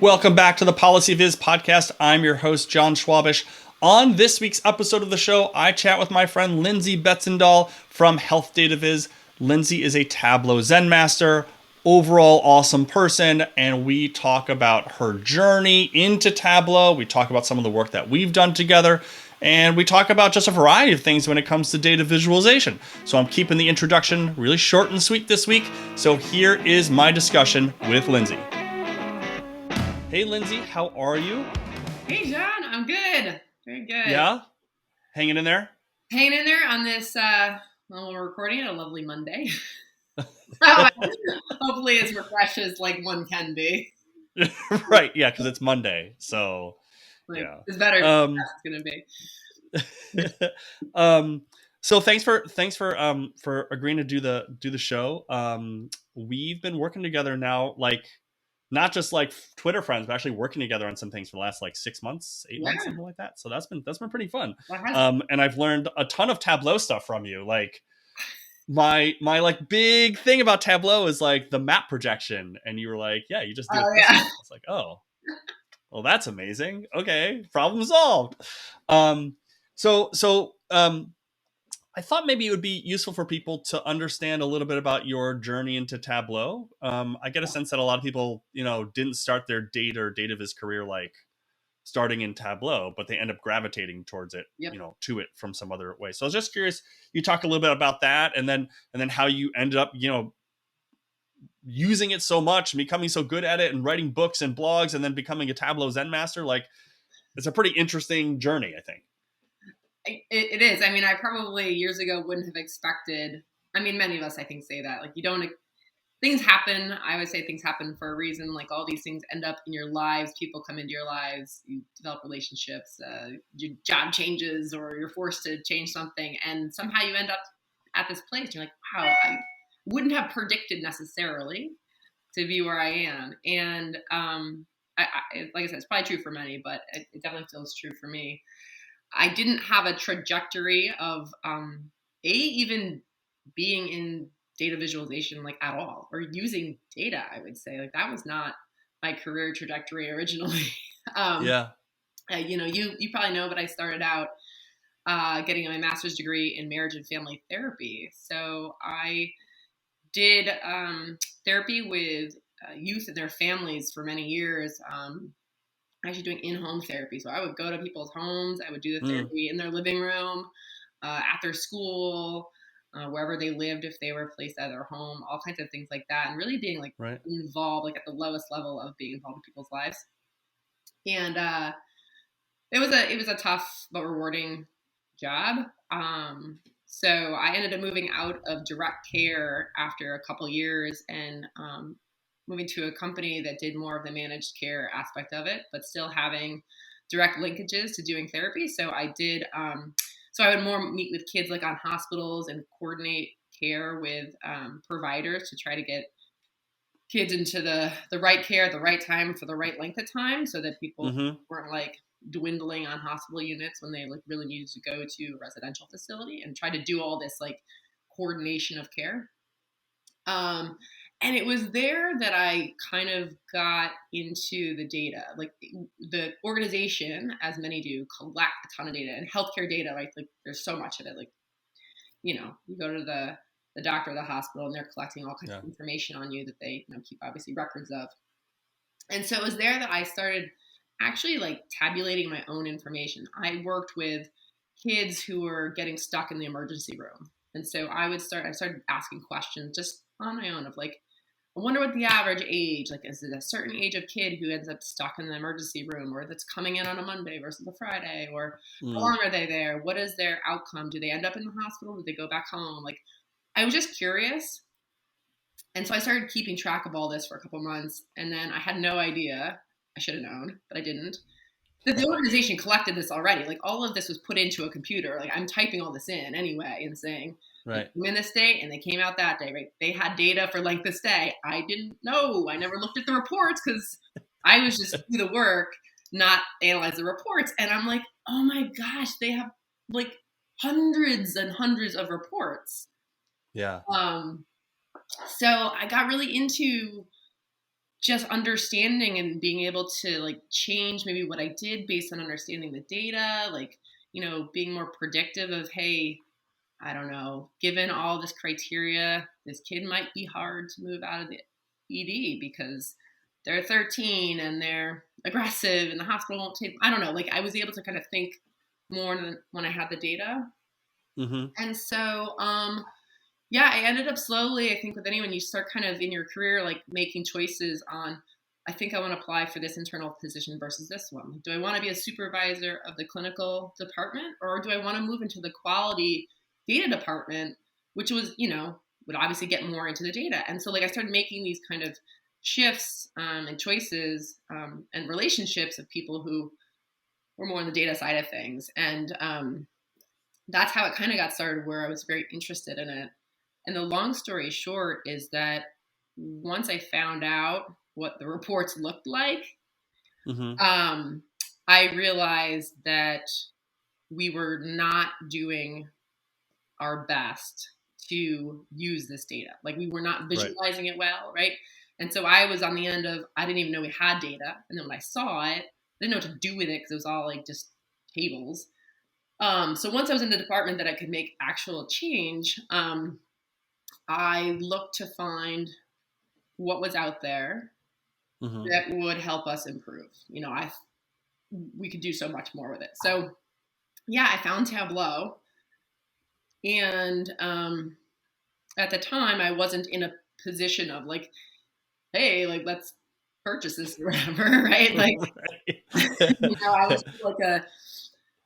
Welcome back to the PolicyViz podcast. I'm your host, John Schwabish. On this week's episode of the show, I chat with my friend Lindsay Betzendahl from HealthDataViz. Lindsay is a Tableau Zen master, overall awesome person, and we talk about her journey into Tableau. We talk about some of the work that we've done together, and we talk about just a variety of things when it comes to data visualization. So I'm keeping the introduction really short and sweet this week. So here is my discussion with Lindsay. Hey, Lindsay, how are you? Hey, John, I'm good. Very good. Yeah? Hanging in there? Hanging in there on this, we're recording it, a lovely Monday. Hopefully as refreshed as like one can be. Right, yeah, because it's Monday, so yeah. It's better than it's going to be. So thanks for agreeing to do the show. We've been working together now, like not just like Twitter friends, but actually working together on some things for the last like 6 months, 8 months, something like that. So that's been pretty fun. And I've learned a ton of Tableau stuff from you. Like my like big thing about Tableau is like the map projection, and you were like, yeah, you just do it this way. I was like, oh, well, that's amazing. Okay, problem solved. I thought maybe it would be useful for people to understand a little bit about your journey into Tableau. I get a sense that a lot of people, didn't start their data or DataViz career like starting in Tableau, but they end up gravitating towards it, to it from some other way. So I was just curious, you talk a little bit about that, and then how you ended up, using it so much and becoming so good at it and writing books and blogs and then becoming a Tableau Zen master. Like, it's a pretty interesting journey, I think. It is. I mean, I probably years ago wouldn't have expected. I mean, many of us, I think, say that. Like, things happen. I always say things happen for a reason. Like, all these things end up in your lives. People come into your lives. You develop relationships. Your job changes, or you're forced to change something, and somehow you end up at this place. You're like, wow, I wouldn't have predicted necessarily to be where I am. And like I said, it's probably true for many, but it definitely feels true for me. I didn't have a trajectory of even being in data visualization like at all, or using data. I would say like that was not my career trajectory originally. You probably know, but I started out getting my master's degree in marriage and family therapy. So I did therapy with youth and their families for many years. Actually doing in-home therapy. So I would go to people's homes. I would do the therapy in their living room, at their school, wherever they lived, if they were placed at their home, all kinds of things like that. And really being like involved, like at the lowest level of being involved in people's lives. And it was a tough but rewarding job. So I ended up moving out of direct care after a couple years and moving to a company that did more of the managed care aspect of it, but still having direct linkages to doing therapy. So I did, so I would more meet with kids like on hospitals and coordinate care with providers to try to get kids into the right care at the right time for the right length of time, so that people weren't like dwindling on hospital units when they like really needed to go to a residential facility, and try to do all this like coordination of care. And it was there that I kind of got into the data. Like the organization, as many do, collect a ton of data, and healthcare data, right? Like there's so much of it. Like, you go to the doctor or the hospital, and they're collecting all kinds of information on you that they keep obviously records of. And so it was there that I started actually like tabulating my own information. I worked with kids who were getting stuck in the emergency room. And so I started asking questions just on my own of like, I wonder what the average age, like, is it a certain age of kid who ends up stuck in the emergency room, or that's coming in on a Monday versus a Friday, or how long are they there? What is their outcome? Do they end up in the hospital? Do they go back home? Like, I was just curious. And so I started keeping track of all this for a couple months. And then I had no idea. I should have known, but I didn't. That the organization collected this already. Like, all of this was put into a computer. Like, I'm typing all this in anyway and saying, right, I'm in this day, and they came out that day, right? They had data for like this day. I didn't know. I never looked at the reports because I was just do the work, not analyze the reports. And I'm like, oh my gosh, they have like hundreds and hundreds of reports. Yeah. So I got really into just understanding and being able to like change maybe what I did based on understanding the data, like, being more predictive of, hey, I don't know, given all this criteria, this kid might be hard to move out of the ED because they're 13 and they're aggressive and the hospital won't take, I don't know, like I was able to kind of think more than when I had the data. Mm-hmm. And so, yeah, I ended up slowly, I think with anyone, you start kind of in your career, like making choices on, I think I want to apply for this internal position versus this one. Do I want to be a supervisor of the clinical department, or do I want to move into the quality data department, which was, would obviously get more into the data. And so like I started making these kind of shifts and choices and relationships of people who were more on the data side of things. And that's how it kind of got started, where I was very interested in it. And the long story short is that once I found out what the reports looked like, Mm-hmm. I realized that we were not doing our best to use this data. Like we were not visualizing it well, right? And so I was on the end of, I didn't even know we had data. And then when I saw it, I didn't know what to do with it because it was all like just tables. So once I was in the department that I could make actual change, I looked to find what was out there Mm-hmm. that would help us improve. We could do so much more with it. So yeah, I found Tableau. And at the time, I wasn't in a position of like, hey, like, let's purchase this or whatever, right? Like, I was like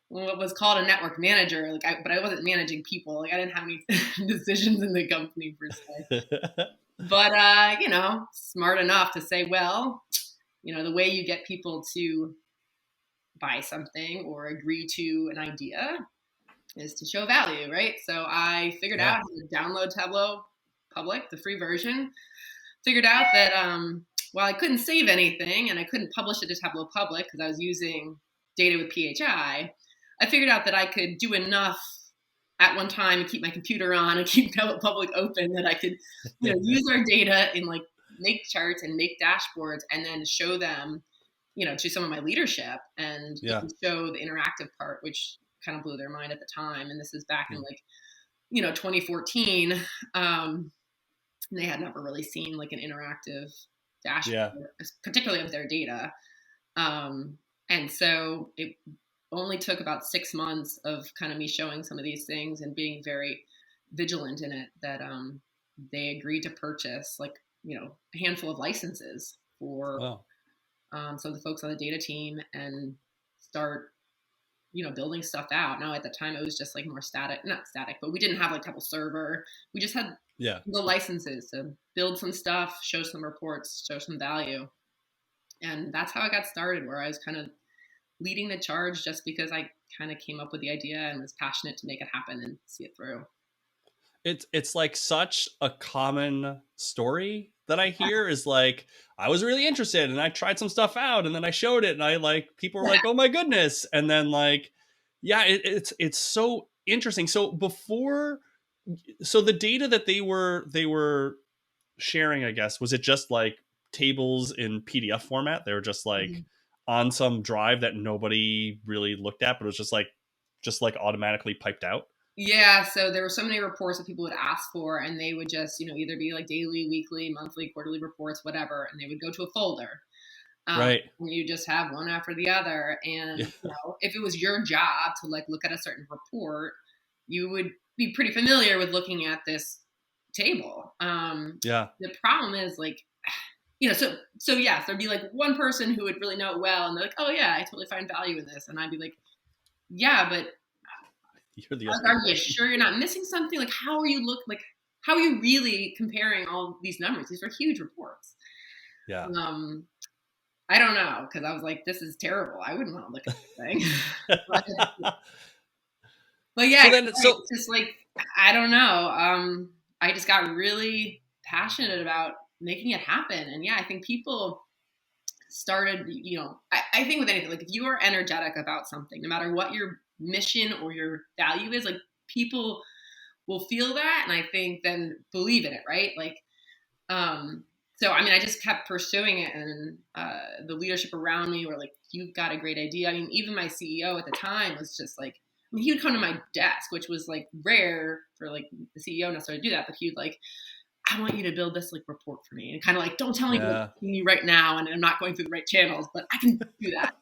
what was called a network manager, like, but I wasn't managing people. Like, I didn't have any decisions in the company per se. But, smart enough to say, well, the way you get people to buy something or agree to an idea is to show value, right? So I figured out how to download Tableau public, the free version. Figured out that while I couldn't save anything and I couldn't publish it to Tableau public because I was using data with PHI, I figured out that I could do enough at one time and keep my computer on and keep Tableau public open that I could use our data and like make charts and make dashboards and then show them, to some of my leadership and show the interactive part, which kind of blew their mind at the time. And this is back in like, 2014. They had never really seen like an interactive dashboard, particularly of their data. And so it only took about 6 months of kind of me showing some of these things and being very vigilant in it that they agreed to purchase like, a handful of licenses for some of the folks on the data team and start building stuff out. Now at the time it was just like more not static, but we didn't have like Tableau server. We just had the licenses to build some stuff, show some reports, show some value. And that's how I got started, where I was kind of leading the charge just because I kind of came up with the idea and was passionate to make it happen and see it through. It's like such a common story that I hear is like, I was really interested and I tried some stuff out and then I showed it and I like, people were like, oh my goodness. And then like, it's so interesting. So the data that they were sharing, I guess, was it just like tables in PDF format? They were just like on some drive that nobody really looked at, but it was just like automatically piped out. Yeah, so there were so many reports that people would ask for, and they would just, either be like daily, weekly, monthly, quarterly reports, whatever, and they would go to a folder. Right. And you just have one after the other. And if it was your job to like look at a certain report, you would be pretty familiar with looking at this table. The problem is like, so yes, there'd be like one person who would really know it well, and they're like, oh yeah, I totally find value in this. And I'd be like, yeah, but are you sure you're not missing something? Like, how are you really comparing all these numbers? These are huge reports. Yeah. I don't know, because I was like, this is terrible. I wouldn't want to look at this thing. but yeah, it's just like, I don't know. I just got really passionate about making it happen. And yeah, I think people started, I think with anything, like if you are energetic about something, no matter what your mission or your value is, like people will feel that, and I think then believe in it, right? Like So, I mean, I just kept pursuing it, and the leadership around me were like, "You've got a great idea." I mean, even my CEO at the time was just like, I mean, he would come to my desk, which was like rare for like the CEO necessarily to do that, but he would like, "I want you to build this like report for me," and kind of like, "Don't tell me what Yeah. I'm telling you right now, and I'm not going through the right channels, but I can do that."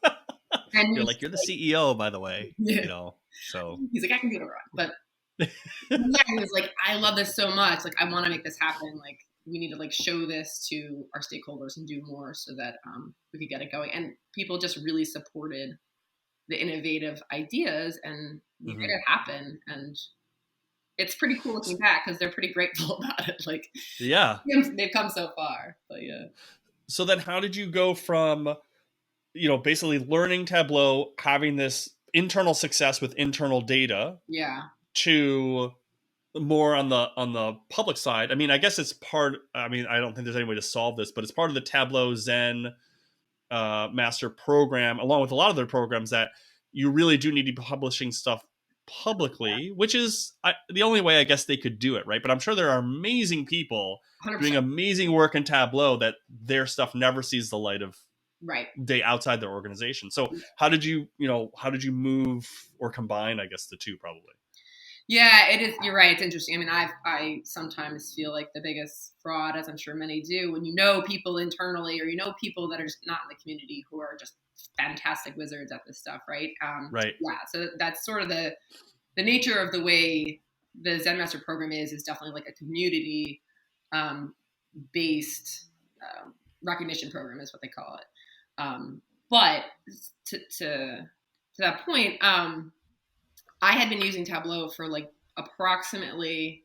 And You're he's like, you're the CEO, by the way, yeah. so. He's like, "I can do it wrong," but yeah, he was like, "I love this so much. Like, I want to make this happen. Like, we need to like show this to our stakeholders and do more so that we could get it going." And people just really supported the innovative ideas, and we made Mhm. it happen. And it's pretty cool looking back because they're pretty grateful about it. Like, Yeah. they've come so far. But yeah, So then how did you go from, basically learning Tableau, having this internal success with internal data, yeah, to more on the public side? I mean, I guess it's part. I mean, I don't think there's any way to solve this, but it's part of the Tableau Zen master program, along with a lot of their programs, that you really do need to be publishing stuff publicly, which is the only way I guess they could do it, right? But I'm sure there are amazing people 100%. doing amazing work in Tableau that their stuff never sees the light of Right. day outside their organization. So how did you move or combine, I guess, the two probably? Yeah, it is. You're right. It's interesting. I mean, I sometimes feel like the biggest fraud, as I'm sure many do, when you know people internally or you know people that are just not in the community who are just fantastic wizards at this stuff, right? Right. Yeah. So that's sort of the nature of the way the Zen Master program is definitely like a community based recognition program is what they call it. But to that point, I had been using Tableau for like approximately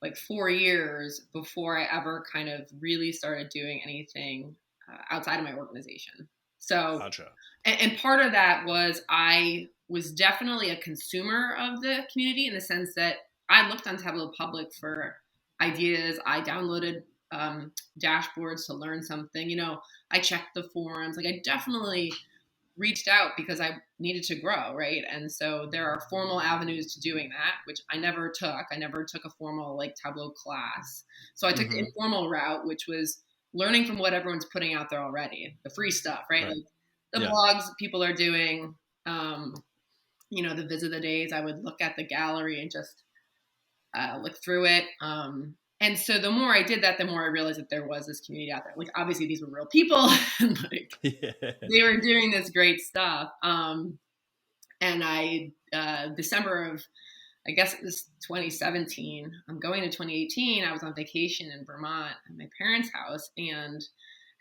like 4 years before I ever kind of really started doing anything outside of my organization. So, Gotcha. and part of that was I was definitely a consumer of the community in the sense that I looked on Tableau Public for ideas. I downloaded dashboards to learn something. I checked the forums. Like I definitely reached out because I needed to grow, right? And so there are formal avenues to doing that, which I never took. I never took a formal like Tableau class. So I took the informal route, which was learning from what everyone's putting out there already, the free stuff, right? Like the blogs people are doing, the visit the days. I would look at the gallery and just look through it. And so the more I did that, the more I realized that there was this community out there. Like obviously these were real people, and like they were doing this great stuff. And I December of, I guess it was 2017. I'm going to 2018. I was on vacation in Vermont at my parents' house and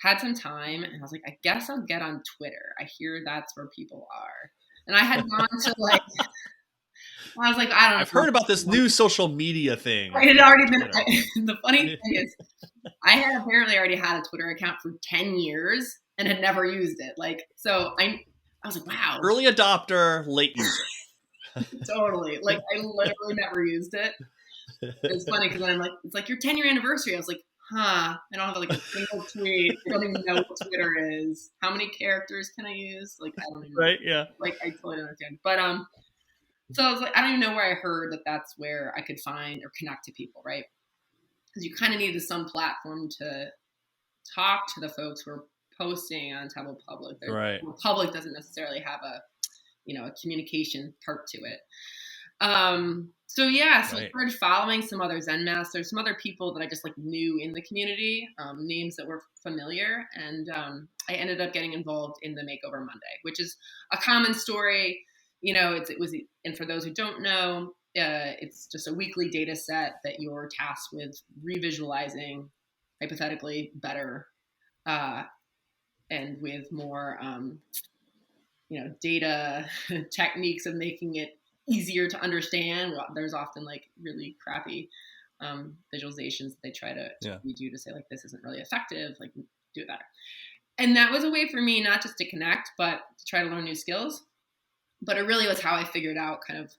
had some time. And I was like, I guess I'll get on Twitter. I hear that's where people are. And I had gone to like. I was like, I don't know. I've heard about this new social media thing. It had already been. The funny thing is, I had apparently already had a Twitter account for 10 years and had never used it. Like, so I was like, wow. Early adopter, late user. Totally. Like, I literally never used it. It's funny because I'm like, it's like your 10-year anniversary. I was like, I don't have like a single tweet. I don't even know what Twitter is. How many characters can I use? Like, I don't even know. Right, yeah. Like, I totally don't understand. But, so I was like, I don't even know where I heard that that's where I could find or connect to people, right? Because you kind of needed some platform to talk to the folks who are posting on Tableau Public. Right. Public doesn't necessarily have a communication part to it. So I started following some other Zen masters, some other people that I just like knew in the community, names that were familiar, and I ended up getting involved in the Makeover Monday, which is a common story. And for those who don't know, it's just a weekly data set that you're tasked with revisualizing, hypothetically better, and with more, data techniques of making it easier to understand. There's often like really crappy visualizations that they try to redo to say like this isn't really effective, like do it better. And that was a way for me not just to connect, but to try to learn new skills. But it really was how I figured out kind of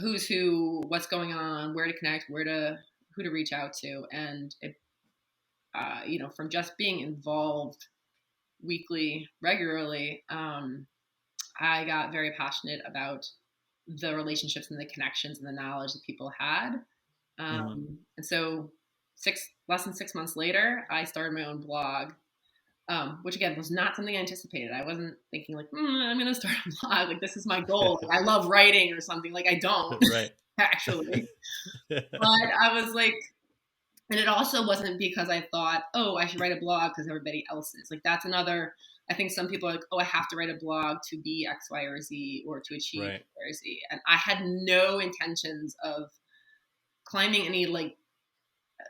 who's who, what's going on, where to connect, who to reach out to. And it, from just being involved weekly, regularly, I got very passionate about the relationships and the connections and the knowledge that people had. And so less than 6 months later, I started my own blog, which again was not something I anticipated. I wasn't thinking like, I'm going to start a blog. Like, this is my goal. Like, I love writing or something. Like, I don't Right. actually. But I was like, and it also wasn't because I thought, oh, I should write a blog because everybody else is. Like, that's another, I think some people are like, oh, I have to write a blog to be X, Y, or Z or to achieve Right. X, Y, or Z. And I had no intentions of climbing any like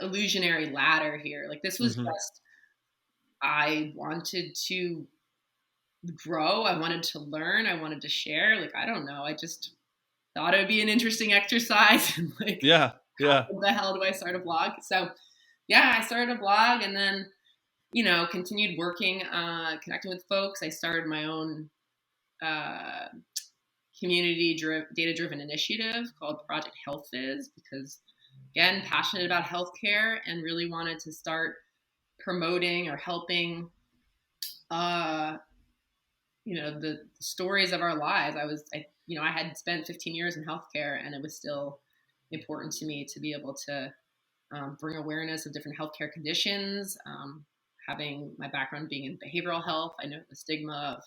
illusionary ladder here. Like, this was just, I wanted to grow. I wanted to learn. I wanted to share. Like, I don't know. I just thought it would be an interesting exercise. And like, yeah. how the hell do I start a blog? So yeah, I started a blog and then, continued working, connecting with folks. I started my own community data-driven initiative called Project HealthDataViz because, again, passionate about healthcare and really wanted to start promoting or helping, the stories of our lives. I had spent 15 years in healthcare, and it was still important to me to be able to bring awareness of different healthcare conditions. Having my background being in behavioral health, I know the stigma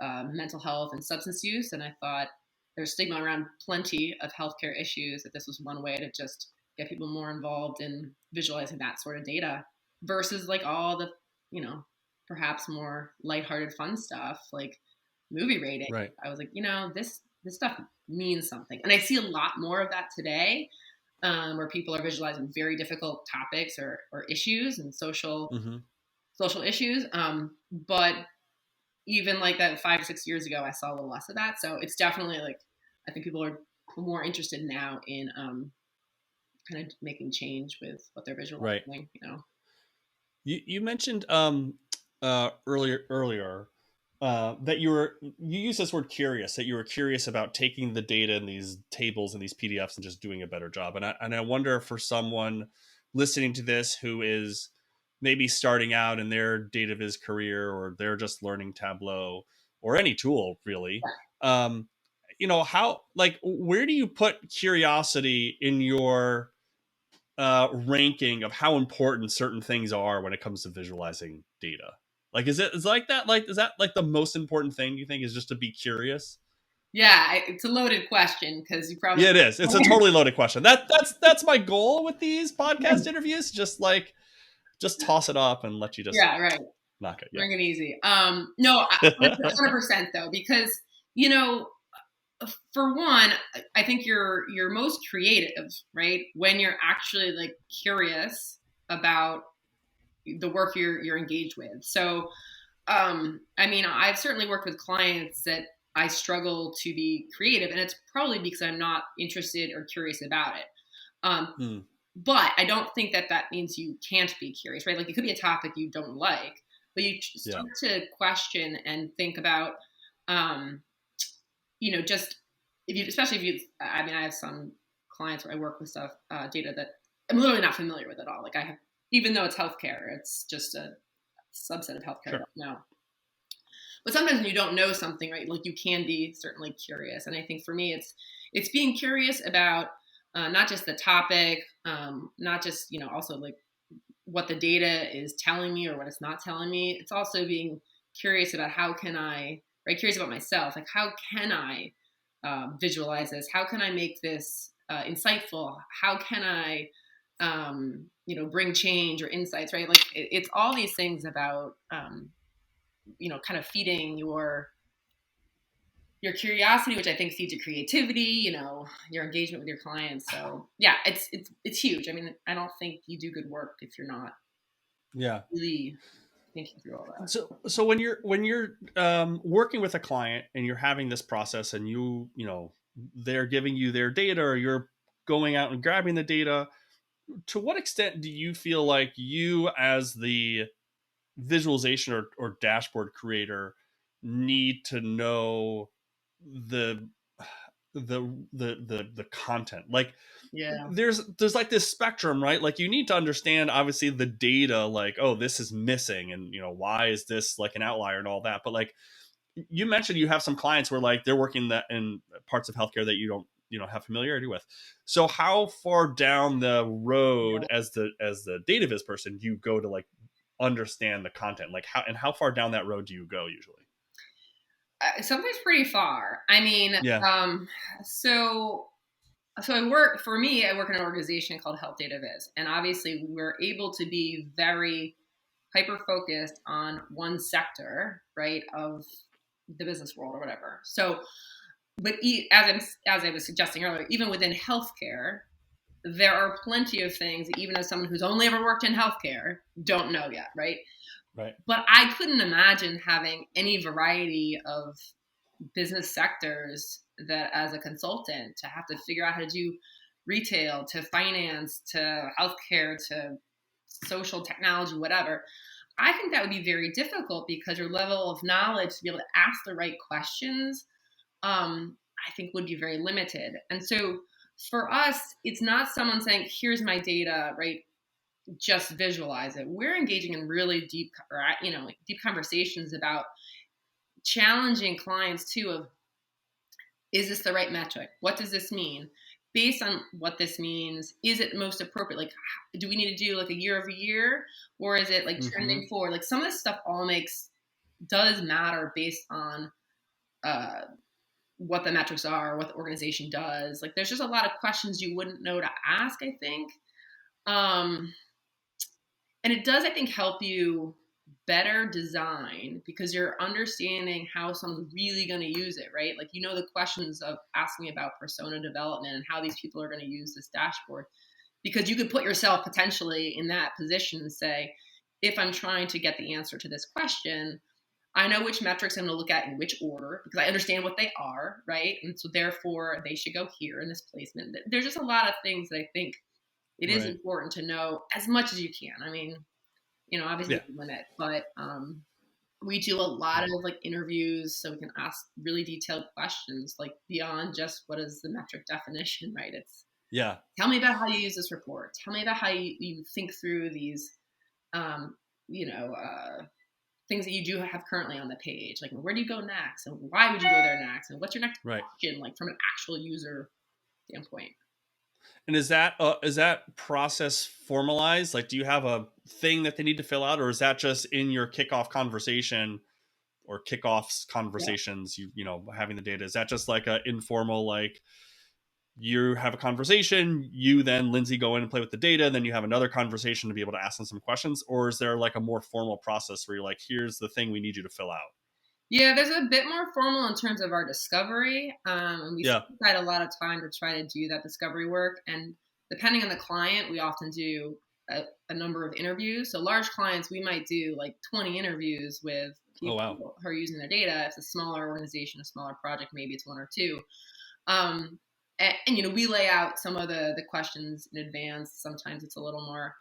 of mental health and substance use, and I thought there's stigma around plenty of healthcare issues, that this was one way to just get people more involved in visualizing that sort of data versus like all the, perhaps more lighthearted fun stuff like movie rating. Right. I was like, this stuff means something. And I see a lot more of that today, where people are visualizing very difficult topics or issues and social issues. But even like that 5 or 6 years ago, I saw a little less of that. So it's definitely like, I think people are more interested now in kind of making change with what they're visualizing. Right. You mentioned earlier that you used this word curious, that you were curious about taking the data in these tables and these PDFs and just doing a better job. And I wonder, for someone listening to this who is maybe starting out in their data viz career, or they're just learning Tableau or any tool really, how, like, where do you put curiosity in your ranking of how important certain things are when it comes to visualizing data? Like, is like that? Like, is that like the most important thing you think, is just to be curious? Yeah, it's a loaded question because you probably. Yeah, it is. It's a totally loaded question. That's my goal with these podcast interviews. Just toss it up and let you just knock it. Bring it easy. No, 100% though, because for one, I think you're most creative, right, when you're actually like curious about the work you're engaged with. So, I've certainly worked with clients that I struggle to be creative, and it's probably because I'm not interested or curious about it. But I don't think that means you can't be curious, right? Like, it could be a topic you don't like, but you start to question and think about, especially if you, I have some clients where I work with stuff, data that I'm literally not familiar with at all. Like, even though it's healthcare, it's just a subset of healthcare. Sure. No. But sometimes when you don't know something, right, like, you can be certainly curious. And I think for me, it's being curious about not just the topic, not just, also like what the data is telling me or what it's not telling me. It's also being curious about curious about myself. Like, how can I visualize this? How can I make this insightful? How can I, bring change or insights, right? Like, it's all these things about, kind of feeding your curiosity, which I think feeds your creativity, your engagement with your clients. So yeah, it's huge. I don't think you do good work if you're not really thinking through all that. So when you're working with a client and you're having this process, and they're giving you their data, or you're going out and grabbing the data, to what extent do you feel like you, as the visualization or dashboard creator, need to know the content? Like, there's like this spectrum, right? Like, you need to understand obviously the data, like, oh, this is missing, and why is this like an outlier and all that. But like you mentioned, you have some clients where like they're working in parts of healthcare that you don't have familiarity with. So how far down the road as the DataViz person do you go to like understand the content? Like how far down that road do you go usually? Sometimes pretty far. I mean, Yeah. So I work in an organization called HealthDataViz, and obviously we're able to be very hyper focused on one sector, right, of the business world or whatever. So, but as I was suggesting earlier, even within healthcare, there are plenty of things that even as someone who's only ever worked in healthcare don't know yet, right? Right. But I couldn't imagine having any variety of business sectors that as a consultant to have to figure out how to do retail to finance to healthcare to social technology, whatever. I think that would be very difficult because your level of knowledge to be able to ask the right questions, I think would be very limited. And so for us, it's not someone saying, here's my data, right? Just visualize it. We're engaging in really deep conversations about challenging clients too of, is this the right metric? What does this mean? Based on what this means, is it most appropriate? Like, do we need to do like a year over year, or is it like trending forward? Like some of this stuff does matter based on what the metrics are, what the organization does. Like there's just a lot of questions you wouldn't know to ask, I think. And it does, I think, help you better design because you're understanding how someone's really going to use it, right? Like, the questions of asking about persona development and how these people are going to use this dashboard, because you could put yourself potentially in that position and say, if I'm trying to get the answer to this question, I know which metrics I'm going to look at in which order because I understand what they are, right? And so therefore they should go here in this placement. There's just a lot of things that I think it is important to know as much as you can. I mean, obviously limit, but we do a lot of like interviews so we can ask really detailed questions, like beyond just what is the metric definition, right? It's tell me about how you use this report. Tell me about how you think through these, things that you do have currently on the page. Like, where do you go next? And why would you go there next? And what's your next question, like from an actual user standpoint? And is that process formalized? Like, do you have a thing that they need to fill out, or is that just in your kickoff conversation or kickoffs conversations? Having the data, is that just like a informal, like you have a conversation, you then Lindsay go in and play with the data, and then you have another conversation to be able to ask them some questions, or is there like a more formal process where you're like, here's the thing we need you to fill out? Yeah, there's a bit more formal in terms of our discovery. And we set aside a lot of time to try to do that discovery work. And depending on the client, we often do a number of interviews. So large clients, we might do like 20 interviews with people who are using their data. If it's a smaller organization, a smaller project, maybe it's one or two. And we lay out some of the questions in advance. Sometimes it's a little more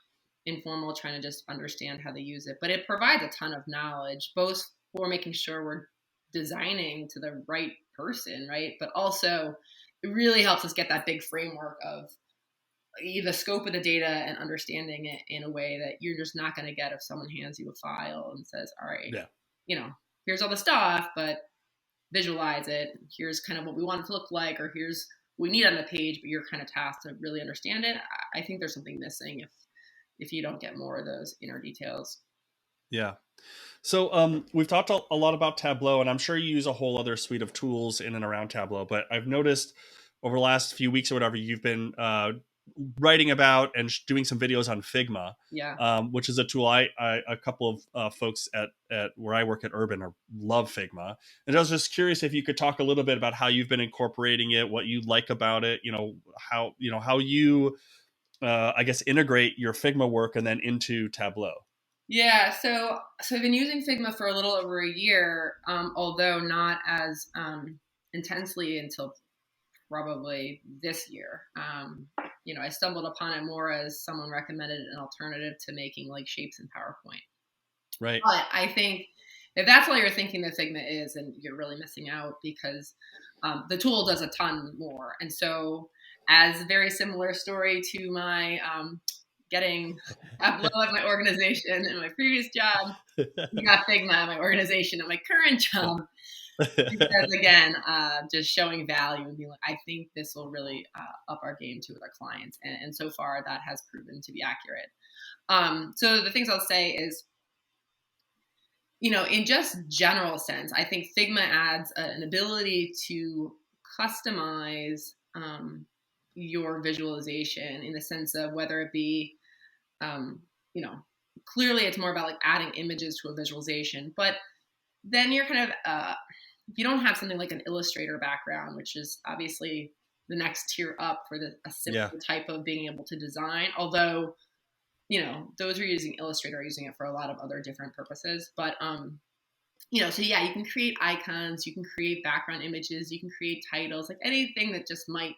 informal, trying to just understand how they use it. But it provides a ton of knowledge, both for making sure we're designing to the right person, right? But also it really helps us get that big framework of the scope of the data and understanding it in a way that you're just not going to get if someone hands you a file and says, all right, here's all the stuff, but visualize it. Here's kind of what we want it to look like, or here's what we need on the page, but you're kind of tasked to really understand it. I think there's something missing if you don't get more of those inner details. Yeah. So we've talked a lot about Tableau, and I'm sure you use a whole other suite of tools in and around Tableau, but I've noticed over the last few weeks or whatever, you've been writing about and doing some videos on Figma, which is a tool a couple of folks at where I work at Urban love Figma. And I was just curious if you could talk a little bit about how you've been incorporating it, what you like about it, how you I guess integrate your Figma work and then into Tableau. Yeah, so I've been using Figma for a little over a year, although not as intensely until probably this year. I stumbled upon it more as someone recommended an alternative to making like shapes in PowerPoint. Right. But I think if that's all you're thinking that Figma is, then you're really missing out because the tool does a ton more. And so as a very similar story to my getting Tableau at my organization in my previous job. We got Figma at my organization at my current job. Because again, just showing value and being like, I think this will really up our game too with our clients. And so far that has proven to be accurate. So the things I'll say is, in just general sense, I think Figma adds an ability to customize your visualization in the sense of whether it be, clearly it's more about like adding images to a visualization, but then you're kind of, if you don't have something like an Illustrator background, which is obviously the next tier up for a simple type of being able to design, although those who are using Illustrator are using it for a lot of other different purposes. But, so yeah, you can create icons, you can create background images, you can create titles, like anything that just might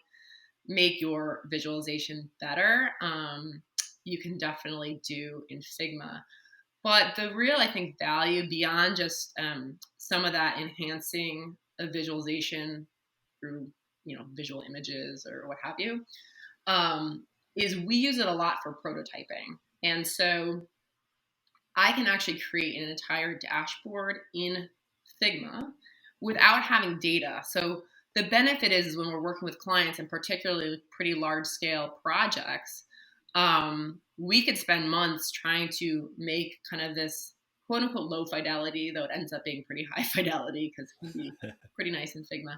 make your visualization better. You can definitely do in Figma. But the real, I think, value beyond just some of that enhancing a visualization through, visual images or what have you, is we use it a lot for prototyping. And so I can actually create an entire dashboard in Figma without having data. So the benefit is when we're working with clients, and particularly pretty large scale projects, we could spend months trying to make kind of this quote unquote low fidelity, though it ends up being pretty high fidelity because it can be pretty nice in Figma.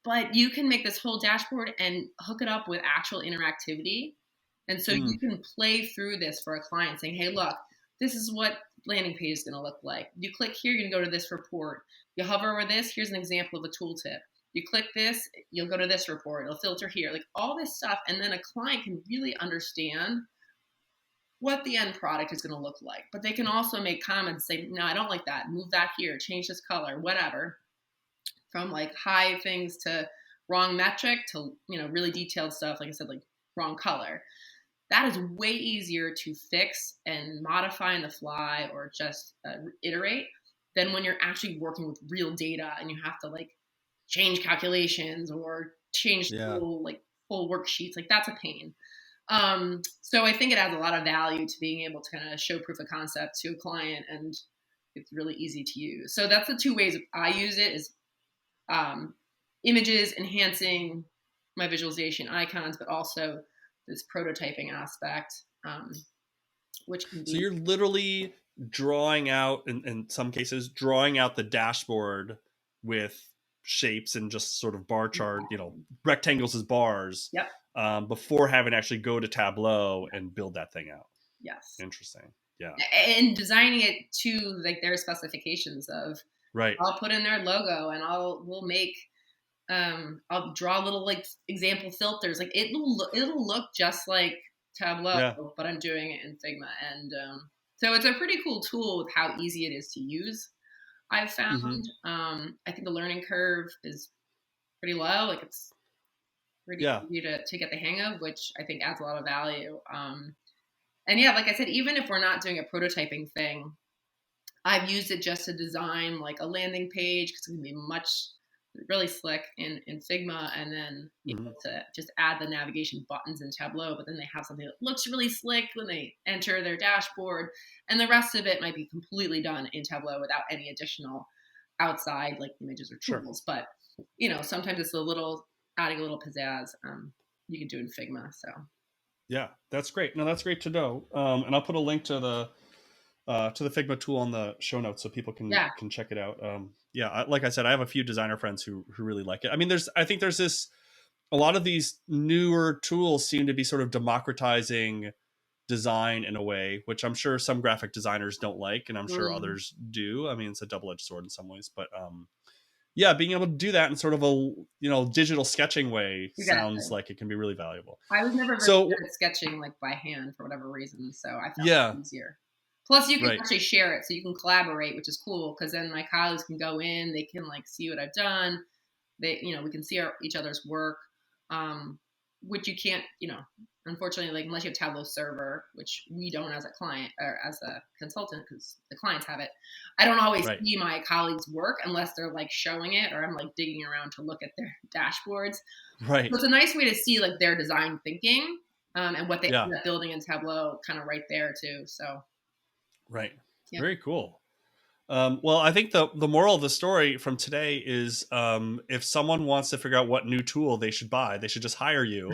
But you can make this whole dashboard and hook it up with actual interactivity. And so you can play through this for a client saying, hey, look, this is what landing page is going to look like. You click here, you're going to go to this report. You hover over this, here's an example of a tooltip. You click this, you'll go to this report. It'll filter here, like all this stuff. And then a client can really understand what the end product is going to look like. But they can also make comments, say, no, I don't like that. Move that here, change this color, whatever. From like high things to wrong metric to, really detailed stuff. Like I said, like wrong color. That is way easier to fix and modify on the fly or just iterate than when you're actually working with real data and you have to like change calculations or change full worksheets. Like that's a pain. So I think it adds a lot of value to being able to kind of show proof of concept to a client, and it's really easy to use. So that's the two ways I use it is images, enhancing my visualization icons, but also this prototyping aspect, which can be... So you're literally drawing out, in some cases, drawing out the dashboard with shapes and just sort of bar chart, rectangles as bars. Yep. Before having to actually go to Tableau and build that thing out. Yes. Interesting. Yeah. And designing it to like their specifications of, right. I'll put in their logo and we'll make, I'll draw little like example filters. Like it'll look just like Tableau, but I'm doing it in Figma. And so it's a pretty cool tool with how easy it is to use, I've found. I think the learning curve is pretty low. Like it's pretty easy to get the hang of, which I think adds a lot of value. And yeah, like I said, even if we're not doing a prototyping thing, I've used it just to design like a landing page because it can be really slick in Figma, and then able to just add the navigation buttons in Tableau, but then they have something that looks really slick when they enter their dashboard, and the rest of it might be completely done in Tableau without any additional outside like images or tools. Sure. But sometimes it's adding a little pizzazz. You can do in Figma. So yeah, that's great. No, that's great to know. And I'll put a link to the Figma tool on the show notes so people can check it out. Like I said, I have a few designer friends who really like it. I mean, I think there's a lot of these newer tools seem to be sort of democratizing design in a way, which I'm sure some graphic designers don't like, and I'm sure others do. I mean, it's a double-edged sword in some ways, but being able to do that in sort of a digital sketching way sounds like it can be really valuable. I was never very good at sketching like by hand for whatever reason, so I found it easier. Plus, you can actually share it, so you can collaborate, which is cool because then my colleagues can go in, they can like see what I've done. We can see each other's work, which you can't, unfortunately, like unless you have Tableau server, which we don't as a client or as a consultant because the clients have it. I don't always see my colleagues' work unless they're like showing it or I'm like digging around to look at their dashboards. Right. So it's a nice way to see like their design thinking. and what they Yeah. end up building in Tableau kind of right there too. So. Right. Yeah. Very cool. Well, I think the moral of the story from today is if someone wants to figure out what new tool they should buy, they should just hire you.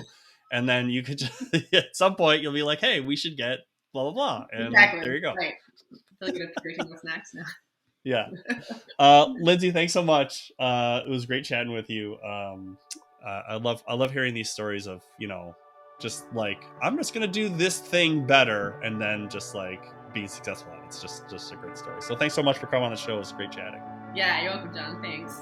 And then you could just, at some point, you'll be like, hey, we should get blah, blah, blah. And Exactly. there you go. Right. I feel like you're figuring what's next now. Yeah. Lindsay, thanks so much. It was great chatting with you. I love hearing these stories of, just like, I'm just going to do this thing better. And then just like being successful at it. It's just a great story. So thanks so much for coming on the show. It was great chatting. Yeah, you're welcome, John. Thanks.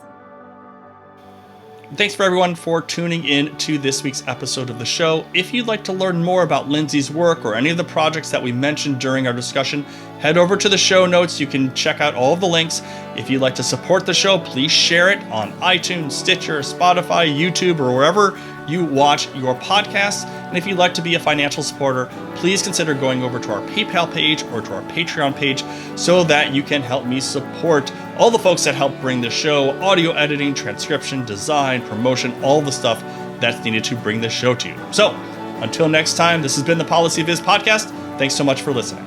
Thanks for everyone for tuning in to this week's episode of the show. If you'd like to learn more about Lindsay's work or any of the projects that we mentioned during our discussion, head over to the show notes. You can check out all of the links. If you'd like to support the show, please share it on iTunes, Stitcher, Spotify, YouTube, or wherever you watch your podcasts. And if you'd like to be a financial supporter, please consider going over to our PayPal page or to our Patreon page so that you can help me support all the folks that help bring the show, audio editing, transcription, design, promotion, all the stuff that's needed to bring the show to you. So until next time, this has been the PolicyViz podcast. Thanks so much for listening.